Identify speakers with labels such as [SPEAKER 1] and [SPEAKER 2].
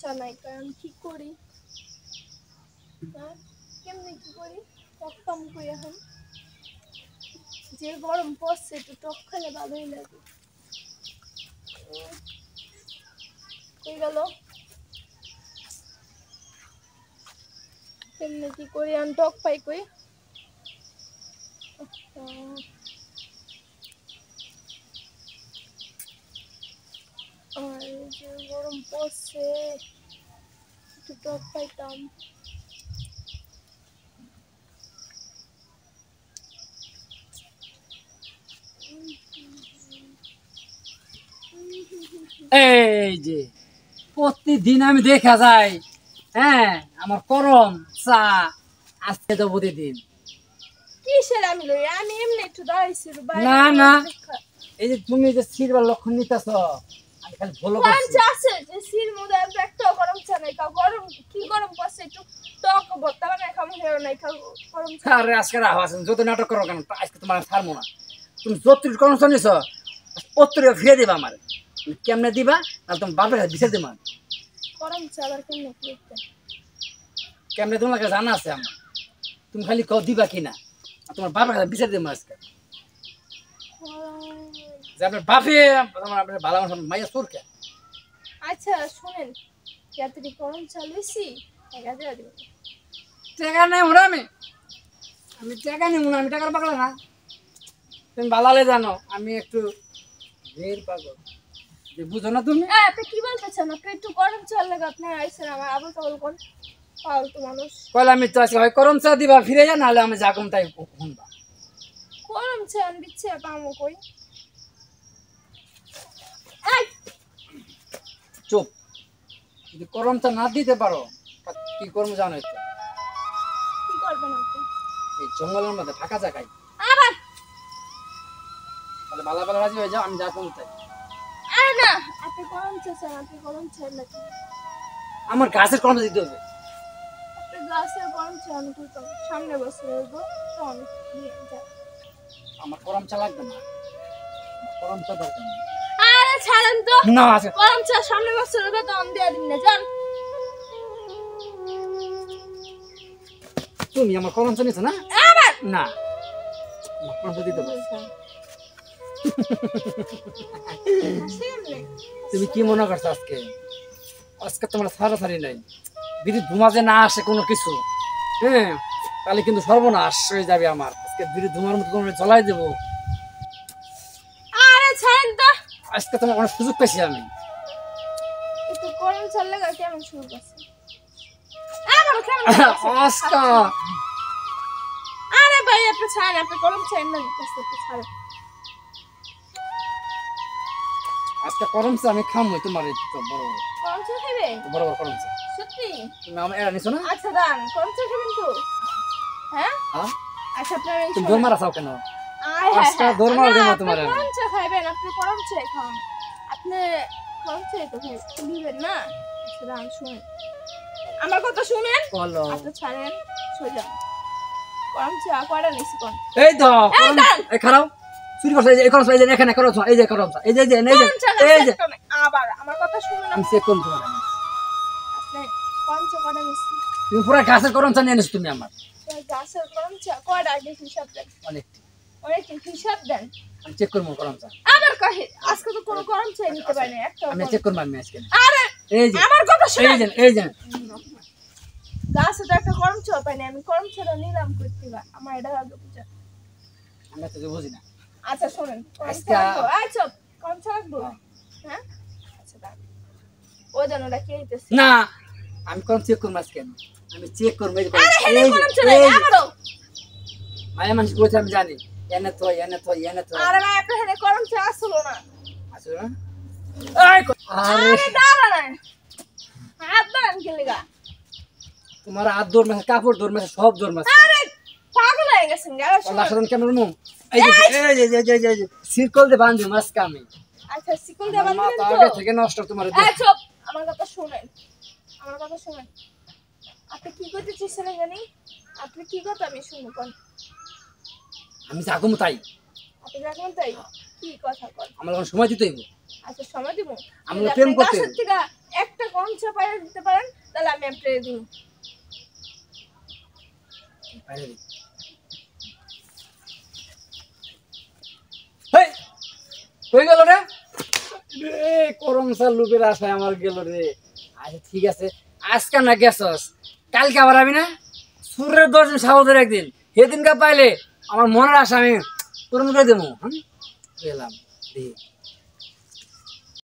[SPEAKER 1] চা নাই কারণ কি করি কেমনে কি করি টকটম করি এখন যে গরম পড়ছে একটু টক খেলে ভালোই লাগে কই গেল কেমনে কি করি আমি টক পাই কই আর যে গরম পড়ছে একটু টক পাইতাম
[SPEAKER 2] এই যে প্রতিদিন আমি দেখা যাই হ্যাঁ আমার করম চা আজকে তো প্রতিদিন
[SPEAKER 1] কিসের আমি লই আমি এমনি একটু দাঁড়াইছি
[SPEAKER 2] না না এই যে তুমি যে সিরবার লক্ষণ নিতেছ আমি খালি ফলো করছি
[SPEAKER 1] কোন আছে যে সির মুদে একটা গরম চা নাই কা গরম কি গরম পড়ছে একটু টক ভর্তা বানাই খামু হেও নাই খা গরম চা
[SPEAKER 2] আরে আজকে রাহ আছেন যত নাটক করো কেন আজকে তোমার ছাড়বো না তুমি যতটুকু কনসন নিছ অতটুকু ফিরে দিবা আমার কেমনে দিবা তাহলে তোমার বাপের হাতে বিচার দেবা
[SPEAKER 1] গরম চা আবার কেমনে করতে
[SPEAKER 2] কেমনে তোমার কাছে জানা আছে আমার তুমি খালি কও দিবা কিনা আর তোমার বাপের হাতে বিচার দেবা আজকে যে আপনার বাপে তোমার আপনার ভালো মানুষ মাইয়া সুরকে
[SPEAKER 1] আচ্ছা শুনেন রাত্রি গরম চা লইছি টাকা দিয়ে দিব
[SPEAKER 2] টাকা নেই ওরা আমি টাকা নেব না আমি টাকার পাগলা না তুমি ভালালে জানো আমি একটু ঢের পাগল যে বুঝো না তুমি
[SPEAKER 1] আপনি কি বলতেছেন আপনি একটু গরম চা লাগে আপনি আইছেন আমার আবল তাবল কোন ফালতু মানুষ
[SPEAKER 2] কইলে আমি তো আজকে হয় করম চা দিবা ফিরে যা নাহলে আমি যাকম তাই শুনবা
[SPEAKER 1] গরম চা আমি দিচ্ছি পামো কই এই
[SPEAKER 2] চুপ যদি করম চা না দিতে পারো কি করবো জানো তো
[SPEAKER 1] কি করবেন আপনি
[SPEAKER 2] এই জঙ্গলের মধ্যে ফাঁকা জায়গায়
[SPEAKER 1] আবার
[SPEAKER 2] তাহলে ভালো ভালো রাজি হয়ে যাও আমি যাকম তাই
[SPEAKER 1] আরে না আপনি গরম চা চান আপনি গরম চা লাগে
[SPEAKER 2] আমার গাছের করম চা দিতে হবে
[SPEAKER 1] আপনি গ্লাসের গরম চা আমি তো সামনে বসে রইব তো আমি নিয়ে যাই
[SPEAKER 2] আমার করম চা লাগবে না করম চা দরকার নেই
[SPEAKER 1] আরে ছাড়েন তো
[SPEAKER 2] না আছে
[SPEAKER 1] গরম চা সামনে বসে রইব তো আমি দিয়ে দিন না যান
[SPEAKER 2] তুমি আমার করম চা নিছো না
[SPEAKER 1] আবার
[SPEAKER 2] না আমার করম চা দিতে হবে তুমি কি মনে করছো আজকে আজকে তোমার সারাসারি নাই যদি ধুমা যে না আসে কোনো কিছু হ্যাঁ তাহলে কিন্তু সর্বনাশ হয়ে যাবে আমার আজকে যদি ধুমার মতো তোমার জ্বলাই দেবো
[SPEAKER 1] আরে ছাড়েন তো
[SPEAKER 2] আজকে তোমার অনেক সুযোগ পেয়েছি আমি
[SPEAKER 1] একটু গরম চা লাগা কেমন শুরু করছে আবার কেমন
[SPEAKER 2] আজকে
[SPEAKER 1] আরে ভাই আপনি ছাড়েন আপনি গরম চা না দিতেছে ছাড়েন
[SPEAKER 2] আজকে করম চা আমি খামই তোমার এই তো বড় বড়
[SPEAKER 1] গরম চা খাবে
[SPEAKER 2] বড় বড় করম চা
[SPEAKER 1] সত্যি
[SPEAKER 2] তুমি আমার এরা নিছো না
[SPEAKER 1] আচ্ছা দান গরম চা খাবেন তো হ্যাঁ
[SPEAKER 2] হ্যাঁ
[SPEAKER 1] আচ্ছা আপনার এই
[SPEAKER 2] তুমি দৌড় মারা চাও কেন
[SPEAKER 1] আয় হায়
[SPEAKER 2] আজকে দৌড় মারা দেবো তোমার
[SPEAKER 1] আপনি গরম চা খাবেন আপনি গরম চা খান আপনি গরম চা তো খাবেন না আচ্ছা দান শুনেন আমার কথা শুনেন
[SPEAKER 2] বলো
[SPEAKER 1] আপনি ছাড়েন সোজা গরম চা কয়টা নিছি কোন
[SPEAKER 2] এই তো এই খারাপ চুরি করছে এই করছ এই যে এখানে করছ এই যে করছ এই যে এই যে
[SPEAKER 1] আবার আমার কথা শুনুন
[SPEAKER 2] আমি চেক করব তোমার
[SPEAKER 1] আপনি গরম চা কয়টা নিছি
[SPEAKER 2] তুমি পুরো গাছের করম চা নিয়ে নিছো তুমি আমার
[SPEAKER 1] গাছের গরম চা কয়টা আগে হিসাব দেন
[SPEAKER 2] অনেক
[SPEAKER 1] অনেক হিসাব দেন
[SPEAKER 2] আমি চেক করব করম চা
[SPEAKER 1] আবার কহে আজকে তো কোনো গরম চা নিতে পারি না একটা
[SPEAKER 2] আমি চেক করব আমি আজকে
[SPEAKER 1] আরে
[SPEAKER 2] এই যে
[SPEAKER 1] আমার কথা শুনুন
[SPEAKER 2] এই যে
[SPEAKER 1] গাছে তো একটা গরম চা পাই না আমি গরম চাটা নিলাম করতে আমার এটা আগে বুঝা
[SPEAKER 2] আমরা তো বুঝি না
[SPEAKER 1] আচ্ছা শুনেন
[SPEAKER 2] আজকে
[SPEAKER 1] আচ্ছা গরম চা রাখবো হ্যাঁ আচ্ছা দাঁড়ান ও জানো না কি হইতেছে
[SPEAKER 2] না আমি কোন চেক করব আজকে আমি চেক করব এই
[SPEAKER 1] আরে হেলে গরম চা নাই আমারও
[SPEAKER 2] মায়া মানুষ কইছে আমি জানি এনে তো
[SPEAKER 1] আরে ভাই আপনি হেলে গরম চা আসলো না
[SPEAKER 2] আসলে না এই
[SPEAKER 1] আরে দাঁড়ান হাত বান গেলেগা
[SPEAKER 2] তোমার হাত দৌড় মাছে কাপড় দৌড় মাছে সব দৌড় মাছে
[SPEAKER 1] আরে পাগল হয়ে গেছেন গা
[SPEAKER 2] আল্লাহ সালাম কেমন মু এই যে সিরকল দে বাঁধি মাছ কামে
[SPEAKER 1] আচ্ছা সিকল দেবা
[SPEAKER 2] মা
[SPEAKER 1] দিলেন
[SPEAKER 2] তো
[SPEAKER 1] তো
[SPEAKER 2] আগে থেকে নষ্ট তোমার
[SPEAKER 1] আচ্ছা আমার কথা শুনেন আপনি কি করতে চাইছেন জানি আপনি কি কথা আমি শুনবো কোন
[SPEAKER 2] আমি যাগম তাই
[SPEAKER 1] আপনি দেখেন তাই কি কথা কোন
[SPEAKER 2] আমার কোন সময় দিতে হইব
[SPEAKER 1] আচ্ছা সময় দিব
[SPEAKER 2] আমরা প্রেম করতে
[SPEAKER 1] গাছের থেকে একটা কম চাপায় দিতে পারেন তাহলে আমি আপনাকে দিব।
[SPEAKER 2] বাইরে দি। হেই, কই গেল রে? রে করম সার লোকের আশায় আমার গেল রে। আচ্ছা ঠিক আছে, আজকে না গেছস, কালকে আবার আবি না? সুরের 10 দিন সাহসের একদিন, সেদিনকে পাইলে আমার মনের আশা আমি পূরণ করে দেবো। গেলাম, দেখি